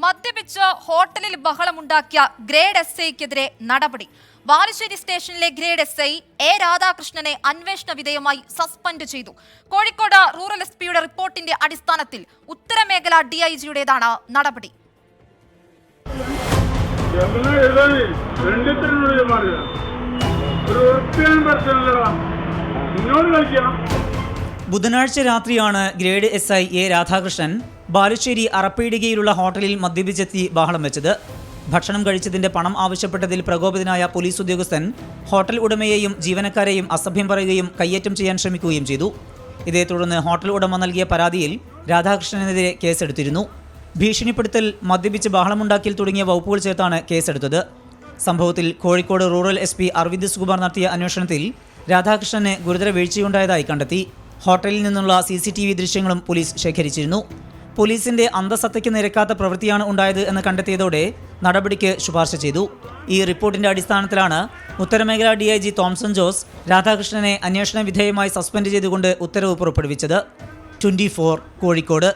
മദ്യപിച്ച് ഹോട്ടലിൽ ബഹളമുണ്ടാക്കിയ ഗ്രേഡ് SIക്കെതിരെ നടപടി. ബാലുശ്ശേരി സ്റ്റേഷനിലെ ഗ്രേഡ് SI എ രാധാകൃഷ്ണനെ അന്വേഷണ വിധേയമായി സസ്പെൻഡ് ചെയ്തു. കോഴിക്കോട് റൂറൽ SP-യുടെ റിപ്പോർട്ടിന്റെ അടിസ്ഥാനത്തിൽ ഉത്തരമേഖല DIG-യുടേതാണ് നടപടി. ബുധനാഴ്ച രാത്രിയാണ് grade SI A Radhakrishnan Balussery അറപ്പീടികയിലുള്ള ഹോട്ടലിൽ മദ്യപിച്ചെത്തി ബഹളം വെച്ചത്. ഭക്ഷണം കഴിച്ചതിന്റെ പണം ആവശ്യപ്പെട്ടതിൽ പ്രകോപിതനായ പോലീസ് ഉദ്യോഗസ്ഥൻ ഹോട്ടൽ ഉടമയെയും ജീവനക്കാരെയും അസഭ്യം പറയുകയും കയ്യേറ്റം ചെയ്യാൻ ശ്രമിക്കുകയും ചെയ്തു. ഇതേ തുടർന്ന് ഹോട്ടൽ ഉടമ നൽകിയ പരാതിയിൽ രാധാകൃഷ്ണനെതിരെ കേസെടുത്തിരുന്നു. ഭീഷണിപ്പെടുത്തൽ, മദ്യപിച്ച് ബഹളമുണ്ടാക്കിൽ തുടങ്ങിയ വകുപ്പുകൾ ചേർത്താണ് കേസെടുത്തത്. സംഭവത്തിൽ കോഴിക്കോട് റൂറൽ SP അരവിന്ദ് സുകുമാർ നടത്തിയ അന്വേഷണത്തിൽ രാധാകൃഷ്ണന് ഗുരുതര വീഴ്ചയുണ്ടായതായി കണ്ടെത്തി. ഹോട്ടലിൽ നിന്നുള്ള CCTV ദൃശ്യങ്ങളും പോലീസ് ശേഖരിച്ചിരുന്നു. പോലീസിന്റെ അന്തസത്തയ്ക്ക് നിരക്കാത്ത പ്രവൃത്തിയാണ് ഉണ്ടായത് എന്ന് കണ്ടെത്തിയതോടെ നടപടിക്ക് ശുപാർശ ചെയ്തു. ഈ റിപ്പോർട്ടിന്റെ അടിസ്ഥാനത്തിലാണ് ഉത്തരമേഖല DIG തോംസൺ ജോസ് രാധാകൃഷ്ണനെ അന്വേഷണ വിധേയമായി സസ്പെൻഡ് ചെയ്തുകൊണ്ട് ഉത്തരവ് പുറപ്പെടുവിച്ചത്. 24 കോഴിക്കോട്.